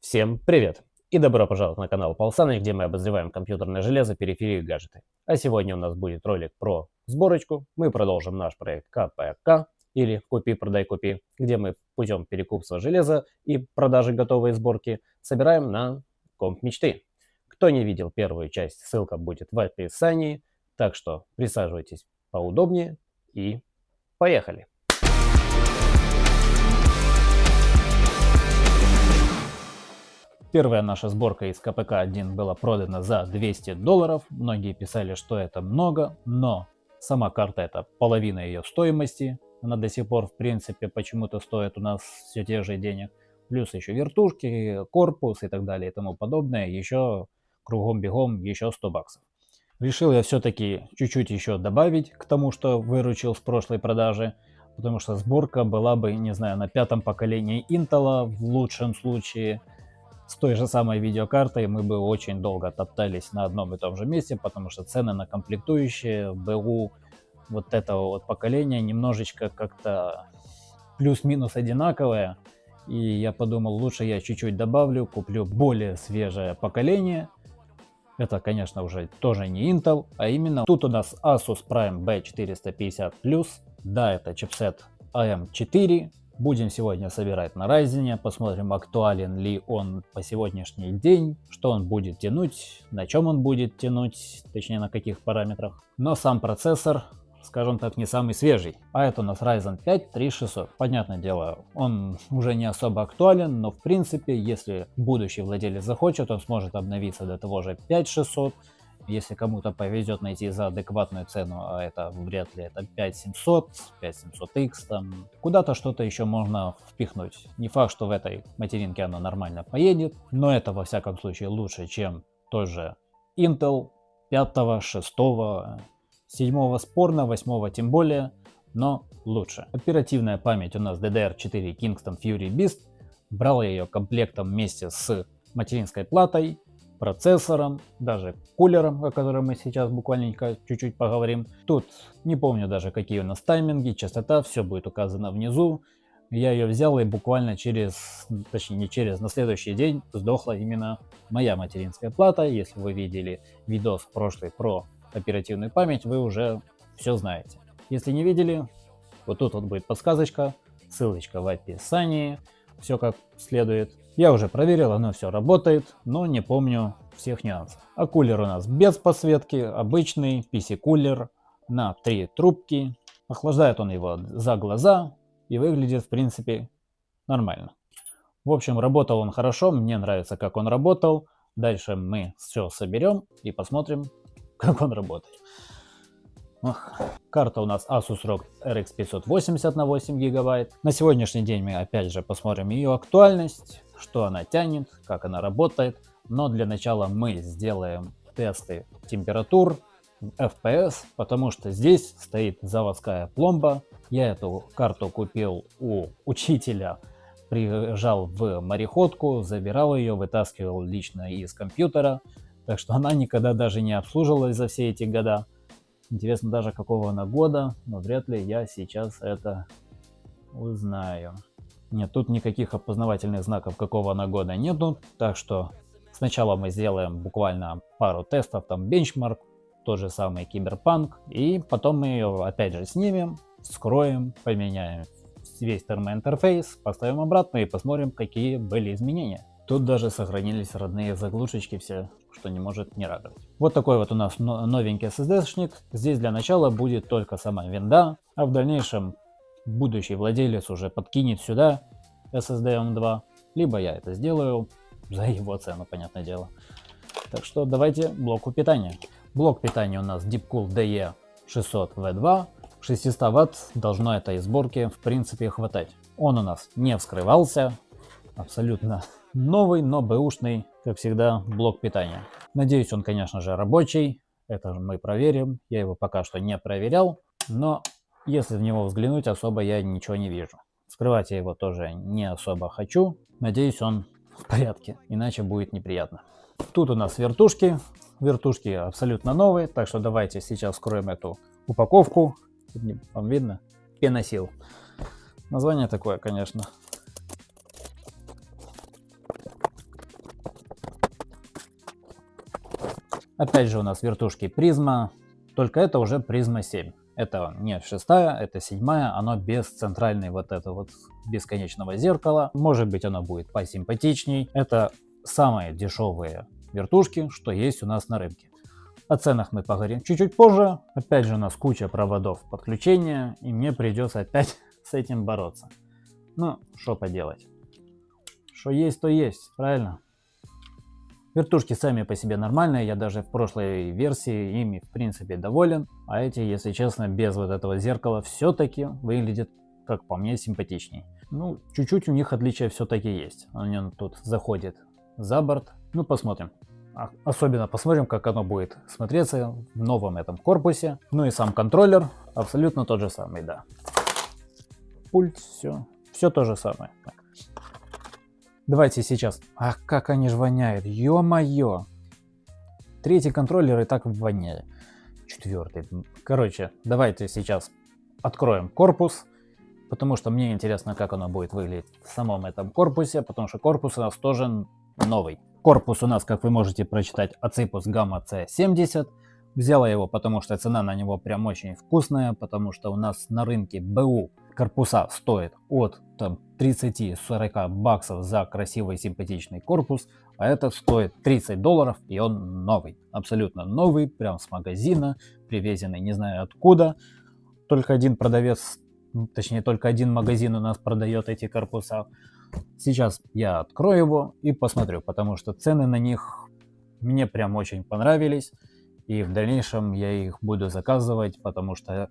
Всем привет! И добро пожаловать на канал Пал Саныч, где мы обозреваем компьютерное железо, периферию и гаджеты. А сегодня у нас будет ролик про сборочку. Мы продолжим наш проект КПК, или Купи-Продай-Купи, где мы путем перекупства железа и продажи готовой сборки собираем на комп мечты. Кто не видел первую часть, ссылка будет в описании. Так что присаживайтесь поудобнее и поехали! Первая наша сборка из КПК-1 была продана за $200. Многие писали, что это много, но сама карта это половина ее стоимости. Она до сих пор, в принципе, почему-то стоит у нас все те же денег. Плюс еще вертушки, корпус и так далее и тому подобное. Еще кругом-бегом еще $100. Решил я все-таки чуть-чуть еще добавить к тому, что выручил с прошлой продажи. Потому что сборка была бы, не знаю, на пятом поколении Intel в лучшем случае. С той же самой видеокартой мы бы очень долго топтались на одном и том же месте, потому что цены на комплектующие БУ вот этого вот поколения немножечко как-то плюс-минус одинаковые. И я подумал, лучше я чуть-чуть добавлю, куплю более свежее поколение. Это, конечно, уже тоже не Intel, а именно тут у нас Asus Prime B450+. Да, это чипсет AM4. Будем сегодня собирать на Ryzen, посмотрим, актуален ли он по сегодняшний день, что он будет тянуть, на чем он будет тянуть, точнее на каких параметрах. Но сам процессор, скажем так, не самый свежий. А это у нас Ryzen 5 3600. Понятное дело, он уже не особо актуален, но в принципе, если будущий владелец захочет, он сможет обновиться до того же 5600. Если кому-то повезет найти за адекватную цену, а это вряд ли, это 5700, 5700X, там куда-то что-то еще можно впихнуть. Не факт, что в этой материнке оно нормально поедет, но это во всяком случае лучше, чем тот же Intel 5, 6, 7 спорно, 8 тем более, но лучше. Оперативная память у нас DDR4 Kingston Fury Beast. Брал я ее комплектом вместе с материнской платой, процессором, даже кулером, о котором мы сейчас буквально чуть-чуть поговорим. Тут не помню даже какие у нас тайминги, частота, все будет указано внизу. Я ее взял и буквально на следующий день сдохла именно моя материнская плата. Если вы видели видос прошлый про оперативную память, вы уже все знаете. Если не видели, вот тут вот будет подсказочка, ссылочка в описании, все как следует. Я уже проверил, оно все работает, но не помню всех нюансов. А кулер у нас без подсветки, обычный PC-кулер на 3 трубки. Охлаждает он его за глаза и выглядит в принципе нормально. В общем, работал он хорошо, мне нравится, как он работал. Дальше мы все соберем и посмотрим, как он работает. Карта у нас Asus ROG RX 580 на 8 гигабайт. На сегодняшний день мы опять же посмотрим ее актуальность, что она тянет, как она работает. Но для начала мы сделаем тесты температур, FPS, потому что здесь стоит заводская пломба. Я эту карту купил у учителя, приезжал в мореходку, забирал ее, вытаскивал лично из компьютера. Так что она никогда даже не обслуживалась за все эти года. Интересно даже какого она года, но вряд ли я сейчас это узнаю. Нет, тут никаких опознавательных знаков какого она года нету, так что сначала мы сделаем буквально пару тестов, там бенчмарк, тот же самый киберпанк, и потом мы ее опять же снимем, вскроем, поменяем весь термоинтерфейс, поставим обратно и посмотрим, какие были изменения. Тут даже сохранились родные заглушечки все, что не может не радовать. Вот такой вот у нас новенький SSD-шник. Здесь для начала будет только сама винда, а в дальнейшем будущий владелец уже подкинет сюда SSD M2, либо я это сделаю за его цену, понятное дело. Так что давайте блоку питания. Блок питания у нас Deepcool DE600V2. 600 Вт должно этой сборки в принципе хватать. Он у нас не вскрывался, абсолютно новый, но бэушный, как всегда, блок питания. Надеюсь, он, конечно же, рабочий. Это мы проверим. Я его пока что не проверял, но если в него взглянуть, особо я ничего не вижу. Вскрывать я его тоже не особо хочу. Надеюсь, он в порядке, иначе будет неприятно. Тут у нас вертушки. Вертушки абсолютно новые, так что давайте сейчас вскроем эту упаковку. Вам видно? Пеносил. Название такое, конечно. Опять же у нас вертушки призма, только это уже призма 7. Это не 6, это 7, оно без центральной вот этого вот бесконечного зеркала. Может быть, оно будет посимпатичней. Это самые дешевые вертушки, что есть у нас на рынке. О ценах мы поговорим чуть-чуть позже. Опять же у нас куча проводов подключения, и мне придется опять с этим бороться. Ну, что поделать. Что есть, то есть, правильно? Вертушки сами по себе нормальные, я даже в прошлой версии ими в принципе доволен. А эти, если честно, без вот этого зеркала все-таки выглядят, как по мне, симпатичней. Ну, чуть-чуть у них отличия все-таки есть. Он тут заходит за борт. Ну, посмотрим. Особенно посмотрим, как оно будет смотреться в новом этом корпусе. Ну и сам контроллер абсолютно тот же самый, да. Пульт, все то же самое. Давайте сейчас. Ах, как они же воняют. Ё-моё. Третий контроллер и так воняет. Четвертый. Короче, давайте сейчас откроем корпус. Потому что мне интересно, как оно будет выглядеть в самом этом корпусе. Потому что корпус у нас тоже новый. Корпус у нас, как вы можете прочитать, Acipus Gamma C70. Взяла его, потому что цена на него прям очень вкусная. Потому что у нас на рынке БУ корпуса стоят от 30-40 баксов за красивый симпатичный корпус, а это стоит $30, и он новый, абсолютно новый, прям с магазина, привезенный не знаю откуда. Только один продавец, точнее только один магазин у нас продает эти корпуса. Сейчас я открою его и посмотрю, потому что цены на них мне прям очень понравились, и в дальнейшем я их буду заказывать, потому что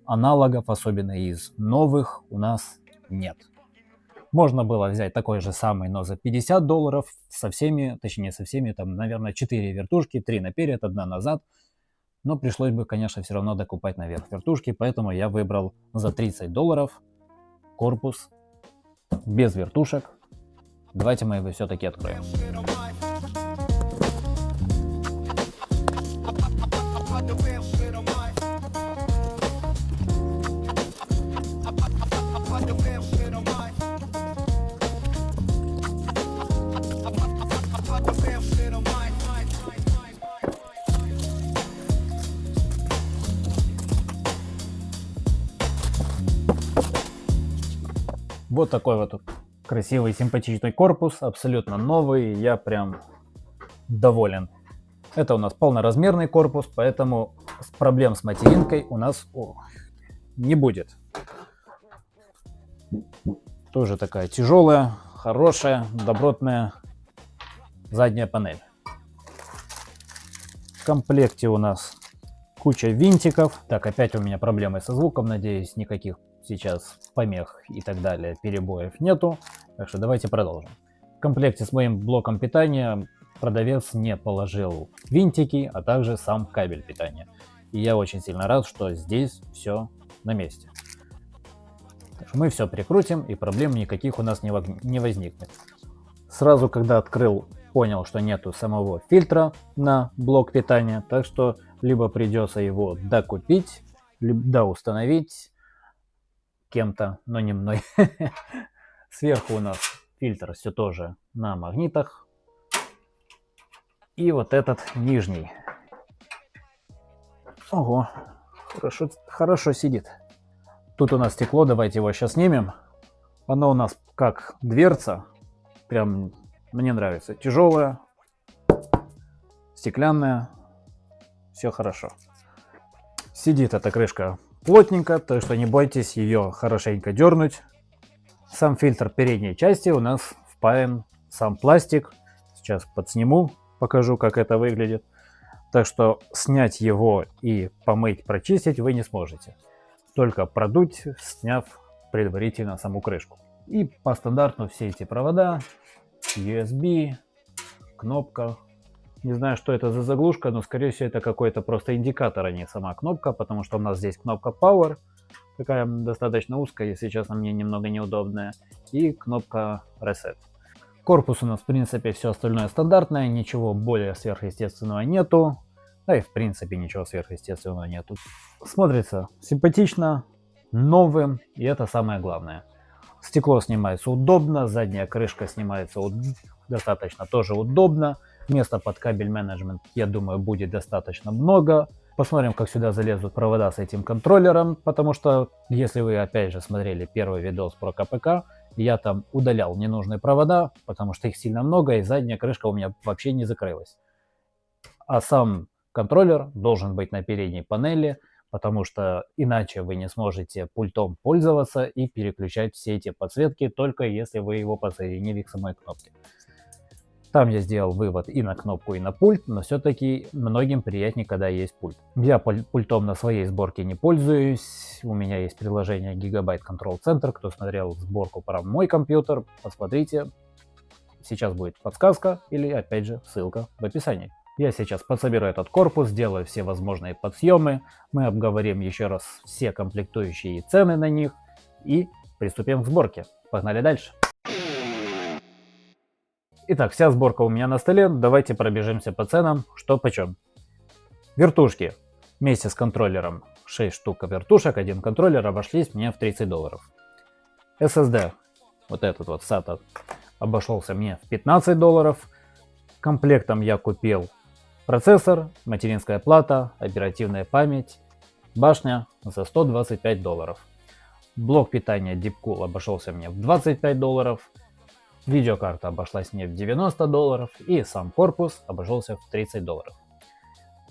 аналогов, особенно из новых, у нас нет. Можно было взять такой же самый, но за $50 со всеми, точнее со всеми, там, наверное, 4 вертушки, 3 наперед, 1 назад. Но пришлось бы, конечно, все равно докупать наверх вертушки, поэтому я выбрал за $30 корпус без вертушек. Давайте мы его все-таки откроем. Вот такой вот красивый, симпатичный корпус, абсолютно новый, я прям доволен. Это у нас полноразмерный корпус, поэтому проблем с материнкой у нас не будет. Тоже такая тяжелая, хорошая, добротная задняя панель. В комплекте у нас куча винтиков. Так, опять у меня проблемы со звуком, надеюсь, никаких сейчас помех и так далее, перебоев нету. Так что давайте продолжим. В комплекте с моим блоком питания продавец не положил винтики, а также сам кабель питания. И я очень сильно рад, что здесь все на месте. Так что мы все прикрутим, и проблем никаких у нас не возникнет. Сразу, когда открыл, понял, что нету самого фильтра на блок питания, так что либо придется его докупить, либо доустановить кем-то, но не мной. Сверху у нас фильтр все тоже на магнитах. И вот этот нижний. Ого, хорошо сидит. Тут у нас стекло, давайте его сейчас снимем. Оно у нас как дверца. Прям мне нравится. Тяжелая, стеклянная. Все хорошо. Сидит эта крышка плотненько, так что не бойтесь ее хорошенько дернуть. Сам фильтр передней части у нас впаян сам пластик. Сейчас подсниму, покажу, как это выглядит. Так что снять его и помыть, прочистить вы не сможете. Только продуть, сняв предварительно саму крышку. И по стандарту все эти провода, USB, кнопка. Не знаю, что это за заглушка, но скорее всего это какой-то просто индикатор, а не сама кнопка, потому что у нас здесь кнопка Power, такая достаточно узкая, если честно, мне немного неудобная, и кнопка Reset. Корпус у нас, в принципе, все остальное стандартное, ничего более сверхъестественного нету, да и в принципе ничего сверхъестественного нету. Смотрится симпатично, новым, и это самое главное. Стекло снимается удобно, задняя крышка снимается достаточно тоже удобно. Места под кабель менеджмент, я думаю, будет достаточно много. Посмотрим, как сюда залезут провода с этим контроллером, потому что, если вы опять же смотрели первый видос про КПК, я там удалял ненужные провода, потому что их сильно много, и задняя крышка у меня вообще не закрылась. А сам контроллер должен быть на передней панели, потому что иначе вы не сможете пультом пользоваться и переключать все эти подсветки, только если вы его подсоединили к самой кнопке. Там я сделал вывод и на кнопку, и на пульт, но все-таки многим приятнее, когда есть пульт. Я пультом на своей сборке не пользуюсь, у меня есть приложение Gigabyte Control Center, кто смотрел сборку про мой компьютер, посмотрите, сейчас будет подсказка или опять же ссылка в описании. Я сейчас подсоберу этот корпус, сделаю все возможные подсъемы, мы обговорим еще раз все комплектующие и цены на них и приступим к сборке. Погнали дальше. Итак, вся сборка у меня на столе, давайте пробежимся по ценам, что почем. Вертушки вместе с контроллером, 6 штук вертушек, один контроллер, обошлись мне в $30. SSD, вот этот вот SATA, обошелся мне в $15. Комплектом я купил процессор, материнская плата, оперативная память, башня за $125. Блок питания Deepcool обошелся мне в $25. Видеокарта обошлась мне в $90 и сам корпус обошелся в $30.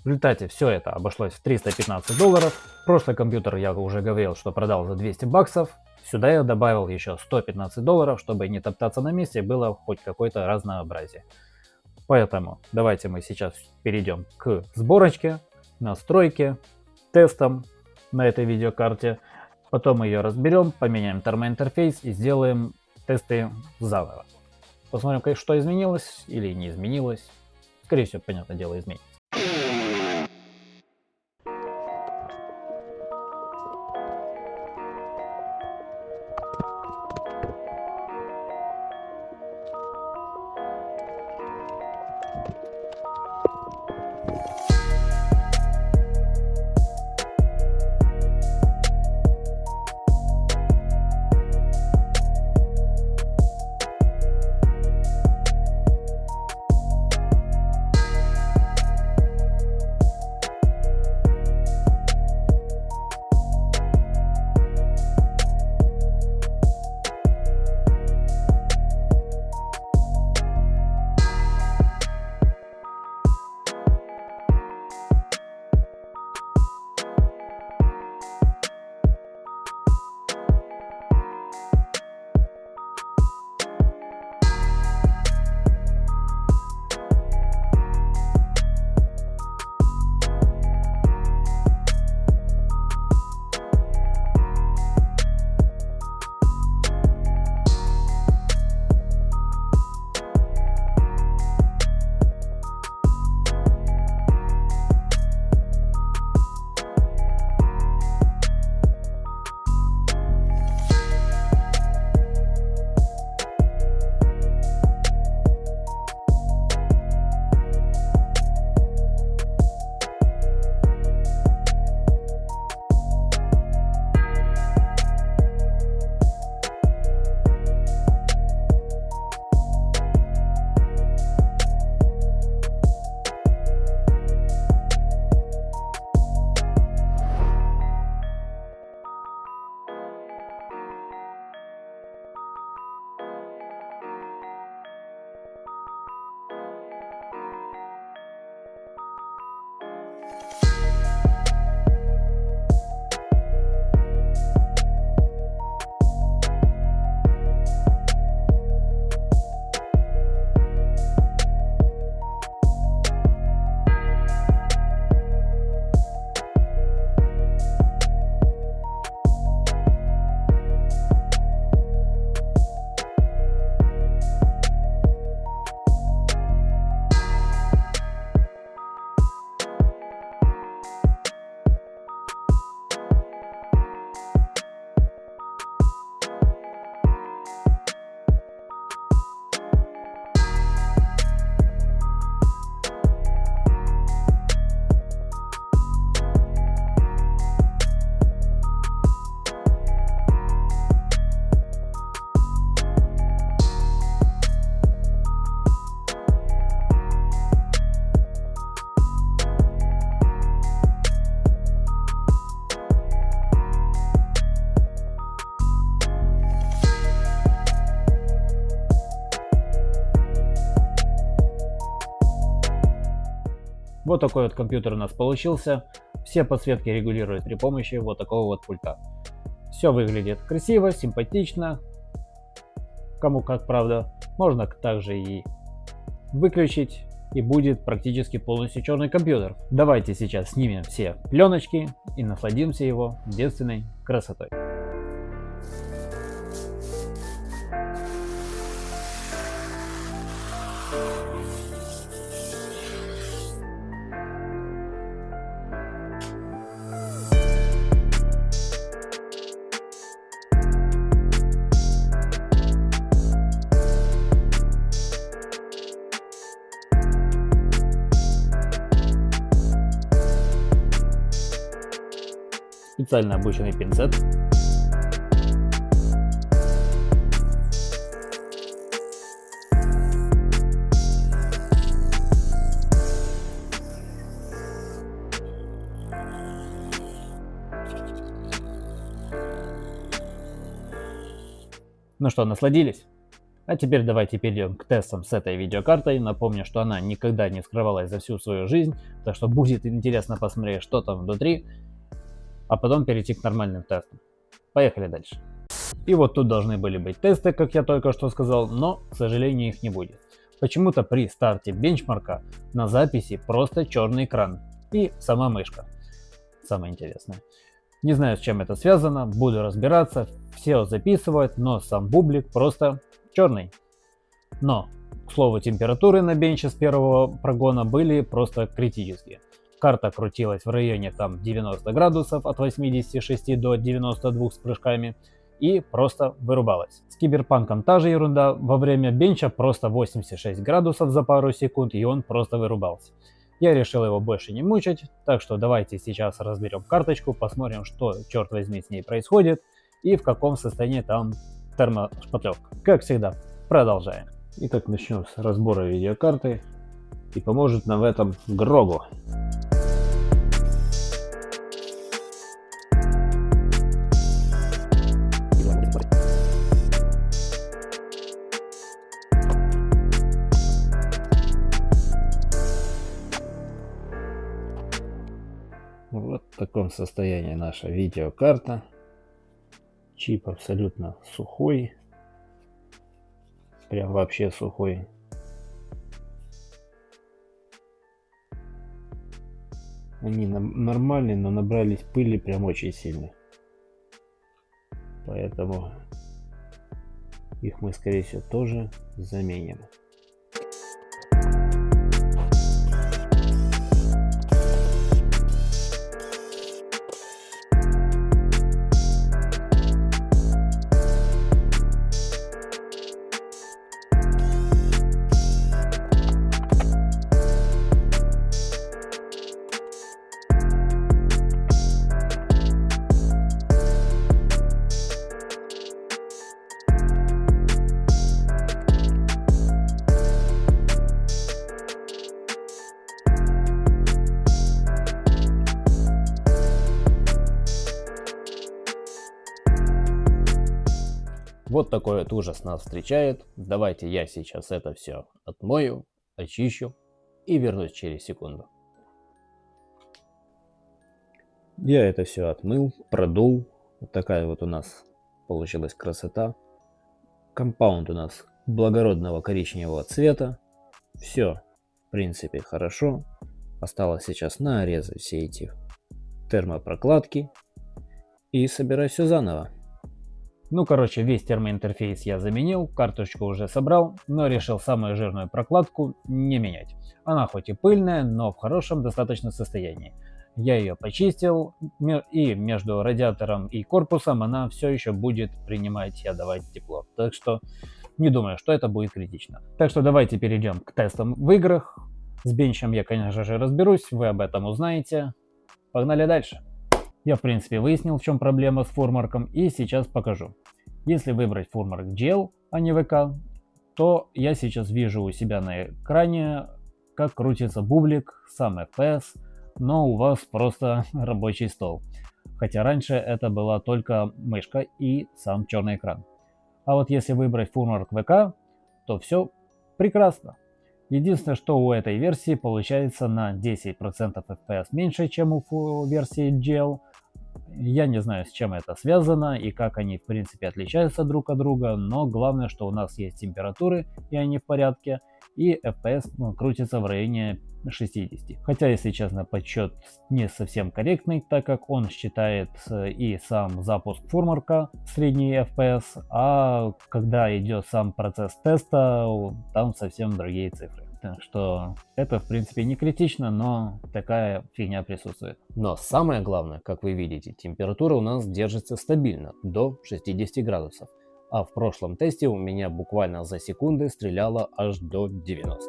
В результате все это обошлось в $315. Прошлый компьютер я уже говорил, что продал за $200. Сюда я добавил еще $115, чтобы не топтаться на месте, было хоть какое-то разнообразие. Поэтому давайте мы сейчас перейдем к сборочке, настройке, тестам на этой видеокарте. Потом мы ее разберем, поменяем термоинтерфейс и сделаем тесты заново. Посмотрим, что изменилось или не изменилось. Скорее всего, понятное дело, изменится. Вот такой вот компьютер у нас получился. Все подсветки регулируют при помощи вот такого вот пульта. Все выглядит красиво, симпатично. Кому как, правда. Можно также и выключить, и будет практически полностью черный компьютер. Давайте сейчас снимем все пленочки и насладимся его девственной красотой. Специально обученный пинцет. Ну что, насладились? А теперь давайте перейдем к тестам с этой видеокартой. Напомню, что она никогда не скрывалась за всю свою жизнь, так что будет интересно посмотреть, что там внутри, а потом перейти к нормальным тестам. Поехали дальше. И вот тут должны были быть тесты, как я только что сказал, но, к сожалению, их не будет. Почему-то при старте бенчмарка на записи просто черный экран и сама мышка. Самое интересное. Не знаю, с чем это связано, буду разбираться, все записывают, но сам бублик просто черный. Но, к слову, температуры на бенче с первого прогона были просто критические. Карта крутилась в районе там 90 градусов от 86 до 92 с прыжками и просто вырубалась. С киберпанком та же ерунда, во время бенча просто 86 градусов за пару секунд и он просто вырубался. Я решил его больше не мучить, так что давайте сейчас разберем карточку, посмотрим, что, черт возьми, с ней происходит и в каком состоянии там термошпатлевка. Как всегда, продолжаем. Итак, начнем с разбора видеокарты и поможет нам в этом Грогу. Вот в таком состоянии наша видеокарта. Чип абсолютно сухой. Прям вообще сухой. Они нормальные, но набрались пыли прям очень сильно. Поэтому их мы, скорее всего, тоже заменим. Вот такой вот ужас нас встречает. Давайте я сейчас это все отмою, очищу и вернусь через секунду. Я это все отмыл, продул. Вот такая вот у нас получилась красота. Компаунд у нас благородного коричневого цвета. Все, в принципе, хорошо. Осталось сейчас нарезать все эти термопрокладки и собирать все заново. Ну, короче, весь термоинтерфейс я заменил, карточку уже собрал, но решил самую жирную прокладку не менять. Она хоть и пыльная, но в хорошем достаточно состоянии. Я ее почистил, и между радиатором и корпусом она все еще будет принимать и отдавать тепло. Так что не думаю, что это будет критично. Так что давайте перейдем к тестам в играх. С бенчем я, конечно же, разберусь, вы об этом узнаете. Погнали дальше. Я, в принципе, выяснил, в чем проблема с фурмарком, и сейчас покажу. Если выбрать фурмарк GL, а не ВК, то я сейчас вижу у себя на экране, как крутится бублик, сам FPS, но у вас просто рабочий стол. Хотя раньше это была только мышка и сам черный экран. А вот если выбрать фурмарк ВК, то все прекрасно. Единственное, что у этой версии получается на 10% FPS меньше, чем у версии GL. Я не знаю, с чем это связано и как они в принципе отличаются друг от друга, но главное, что у нас есть температуры, и они в порядке, и FPS крутится в районе 60. Хотя, если честно, подсчет не совсем корректный, так как он считает и сам запуск фурмарка средний FPS, а когда идет сам процесс теста, там совсем другие цифры. Так что это в принципе не критично, но такая фигня присутствует. Но самое главное, как вы видите, температура у нас держится стабильно до 60 градусов. А в прошлом тесте у меня буквально за секунды стреляло аж до 90.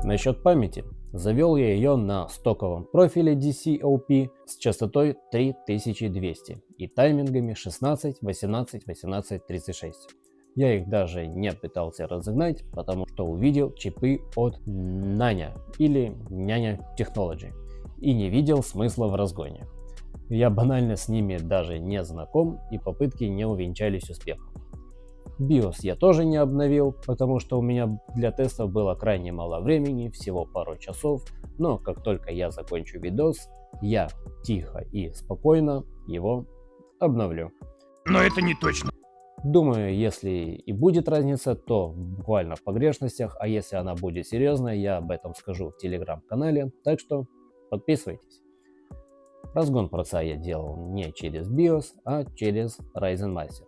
Насчет памяти. Завел я ее на стоковом профиле DCOP с частотой 3200 и таймингами 16, 18, 18, 36. Я их даже не пытался разогнать, потому что увидел чипы от Nanya или Nanya Technology и не видел смысла в разгоне. Я банально с ними даже не знаком, и попытки не увенчались успехом. BIOS я тоже не обновил, потому что у меня для тестов было крайне мало времени, всего пару часов, но как только я закончу видос, я тихо и спокойно его обновлю. Но это не точно. Думаю, если и будет разница, то буквально в погрешностях, а если она будет серьезной, я об этом скажу в телеграм-канале, так что подписывайтесь. Разгон проца я делал не через BIOS, а через Ryzen Master.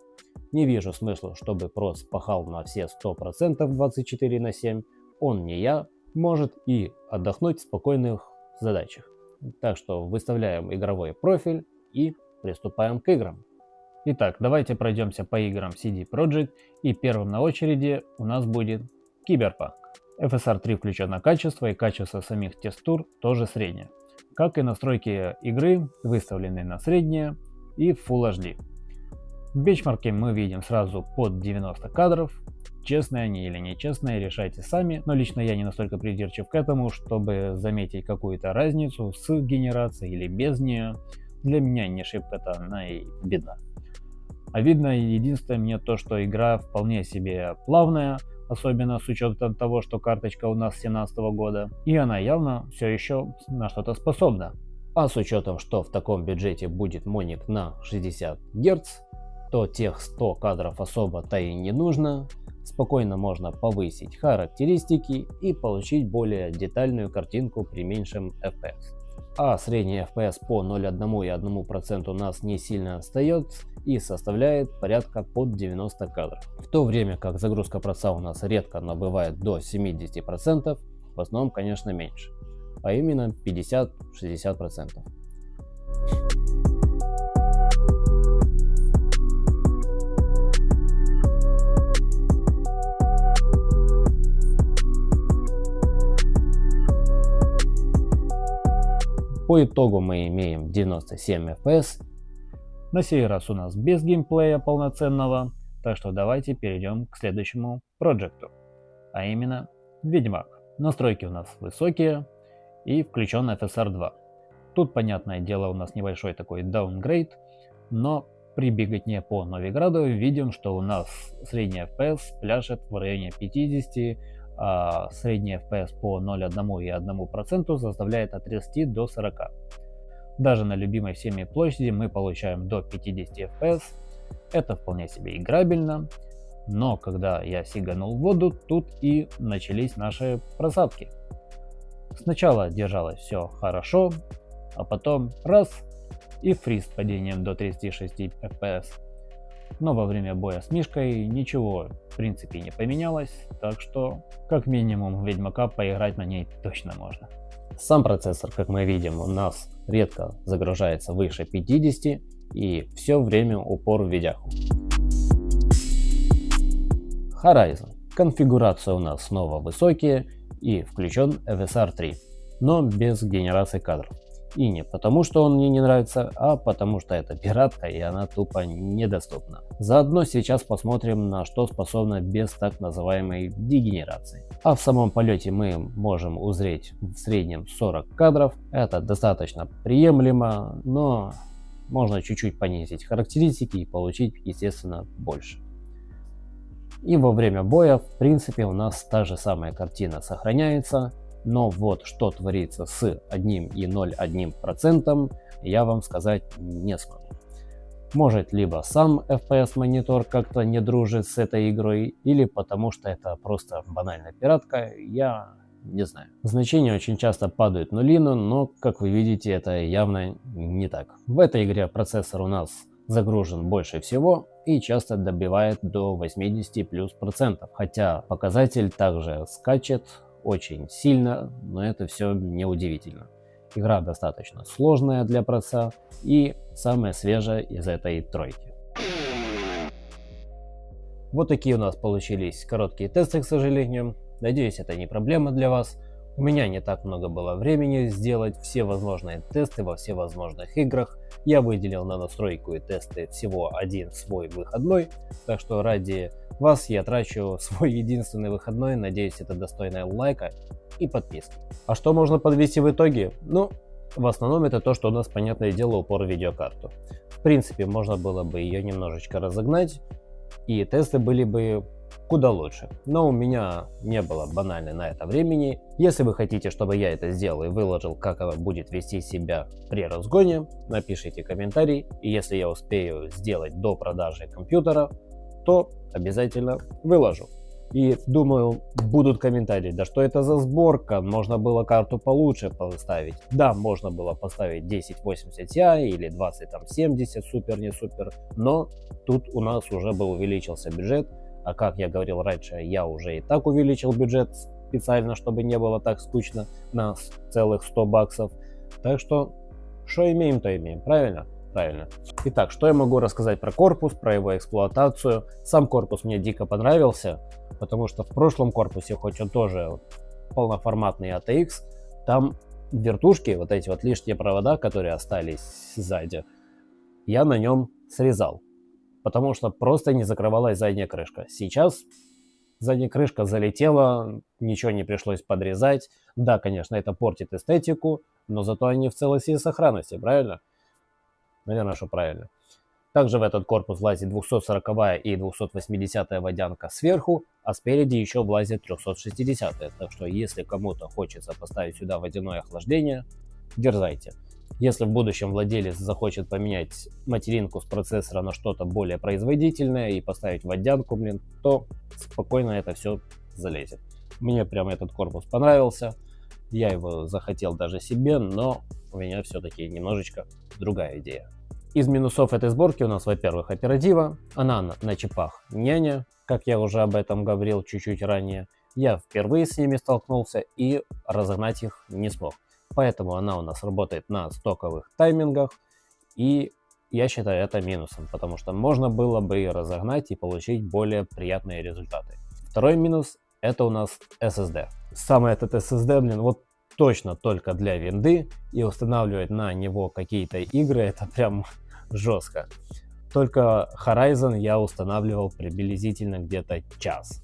Не вижу смысла, чтобы проц пахал на все 100% 24/7. Он не я, может и отдохнуть в спокойных задачах. Так что выставляем игровой профиль и приступаем к играм. Итак, давайте пройдемся по играм CD Projekt, и первым на очереди у нас будет Cyberpunk. FSR 3 включен на качество, и качество самих текстур тоже среднее. Как и настройки игры, выставлены на среднее и Full HD. В бенчмарке мы видим сразу под 90 кадров. Честные они или нечестные, решайте сами, но лично я не настолько придирчив к этому, чтобы заметить какую-то разницу с генерацией или без нее. Для меня не шибко-то она и видна. А видно единственное мне то, что игра вполне себе плавная, особенно с учетом того, что карточка у нас с 2017 года, и она явно все еще на что-то способна. А с учетом, что в таком бюджете будет моник на 60 Гц, то тех 100 кадров особо-то и не нужно. Спокойно можно повысить характеристики и получить более детальную картинку при меньшем FPS. А средний FPS по 0,1 и 1% нас не сильно отстает и составляет порядка под 90 кадров. В то время как загрузка проца у нас редко, но бывает до 70%, в основном конечно меньше, а именно 50-60%. По итогу мы имеем 97 FPS. На сей раз у нас без геймплея полноценного, так что давайте перейдем к следующему проекту, а именно Ведьмак. Настройки у нас высокие и включен FSR 2. Тут, понятное дело, у нас небольшой такой даунгрейд, но при беготне по Новиграду видим, что у нас средний FPS пляшет в районе 50, а средний FPS по 0,1 и 1% составляет от 30 до 40. Даже на любимой всеми площади мы получаем до 50 FPS. Это вполне себе играбельно, но когда я сиганул в воду, тут и начались наши просадки. Сначала держалось все хорошо, а потом раз и фриз с падением до 36 FPS. Но во время боя с Мишкой ничего в принципе не поменялось, так что как минимум в Ведьмака поиграть на ней точно можно. Сам процессор, как мы видим, у нас редко загружается выше 50 и все время упор в видяху. Horizon. Конфигурация у нас снова высокие и включен FSR 3, но без генерации кадров. И не потому, что он мне не нравится, а потому что это пиратка и она тупо недоступна. Заодно сейчас посмотрим, на что способна без так называемой дегенерации. А в самом полете мы можем узреть в среднем 40 кадров. Это достаточно приемлемо, но можно чуть-чуть понизить характеристики и получить, естественно, больше. И во время боя, в принципе, у нас та же самая картина сохраняется. Но вот что творится с 1,01%, я вам сказать не смогу. Может, либо сам FPS монитор как-то не дружит с этой игрой, или потому что это просто банальная пиратка, я не знаю. Значения очень часто падают нулину, но, как вы видите, это явно не так. В этой игре процессор у нас загружен больше всего и часто добивает до 80+%, хотя показатель также скачет очень сильно, но это все неудивительно. Игра достаточно сложная для проца и самая свежая из этой тройки. Вот такие у нас получились короткие тесты, к сожалению. Надеюсь, это не проблема для вас. У меня не так много было времени сделать все возможные тесты во всевозможных играх. Я выделил на настройку и тесты всего один свой выходной, так что ради вас я трачу свой единственный выходной. Надеюсь, это достойно лайка и подписки. А что можно подвести в итоге? Ну, в основном это то, что у нас, понятное дело, упор в видеокарту. В принципе, можно было бы ее немножечко разогнать, и тесты были бы куда лучше. Но у меня не было банально на это времени. Если вы хотите, чтобы я это сделал и выложил, как это будет вести себя при разгоне, напишите комментарий. И если я успею сделать до продажи компьютера, то обязательно выложу. И думаю, будут комментарии: да что это за сборка, можно было карту получше поставить. Да, можно было поставить 1080 Ti или 2070, супер, не супер. Но тут у нас уже бы увеличился бюджет. А как я говорил раньше, я уже и так увеличил бюджет специально, чтобы не было так скучно, на целых 100 баксов. Так что имеем, то имеем, правильно? Правильно. Итак, что я могу рассказать про корпус, про его эксплуатацию. Сам корпус мне дико понравился, потому что в прошлом корпусе, хоть он тоже полноформатный ATX, там вертушки, вот эти вот лишние провода, которые остались сзади, я на нем срезал, потому что просто не закрывалась задняя крышка. Сейчас задняя крышка залетела, ничего не пришлось подрезать. Да, конечно, это портит эстетику, но зато они в целости и сохранности, правильно? Наверное, что правильно. Также в этот корпус влазит 240 и 280 водянка сверху, а спереди еще влазит 360. Так что если кому-то хочется поставить сюда водяное охлаждение, дерзайте. Если в будущем владелец захочет поменять материнку с процессора на что-то более производительное и поставить водянку, то спокойно это все залезет. Мне прям этот корпус понравился. Я его захотел даже себе, но у меня все-таки немножечко другая идея. Из минусов этой сборки у нас, во-первых, оператива. Она на чипах няня, как я уже об этом говорил чуть-чуть ранее. Я впервые с ними столкнулся и разогнать их не смог. Поэтому она у нас работает на стоковых таймингах. И я считаю это минусом, потому что можно было бы разогнать и получить более приятные результаты. Второй минус — это у нас SSD. Сам этот SSD, вот точно только для винды, и устанавливать на него какие-то игры — это прям жестко. Только Horizon я устанавливал приблизительно где-то час.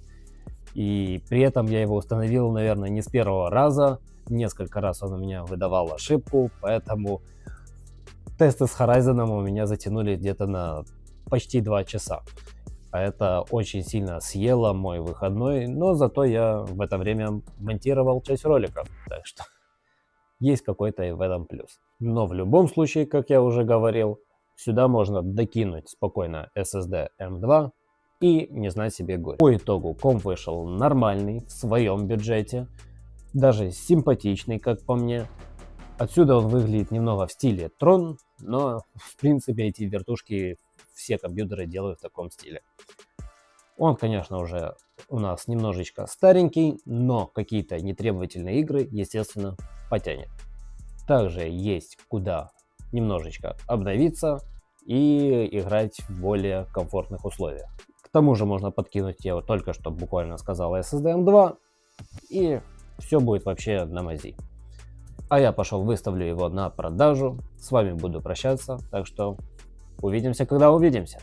И при этом я его установил, наверное, не с первого раза. Несколько раз он у меня выдавал ошибку, поэтому тесты с Horizon у меня затянули где-то на почти 2 часа. А это очень сильно съело мой выходной, но зато я в это время монтировал часть роликов, так что есть какой-то и в этом плюс. Но в любом случае, как я уже говорил, сюда можно докинуть спокойно SSD M2 и не знать себе горе. По итогу комп вышел нормальный, в своем бюджете, даже симпатичный, как по мне. Отсюда он выглядит немного в стиле Tron, но в принципе эти вертушки все компьютеры делают в таком стиле. Он, конечно, уже у нас немножечко старенький, но какие-то нетребовательные игры, естественно, потянет. Также есть куда немножечко обновиться и играть в более комфортных условиях. К тому же можно подкинуть, я вот только что буквально сказал, SSD M2, и все будет вообще на мази. А я пошел выставлю его на продажу. С вами буду прощаться, так что увидимся, когда увидимся.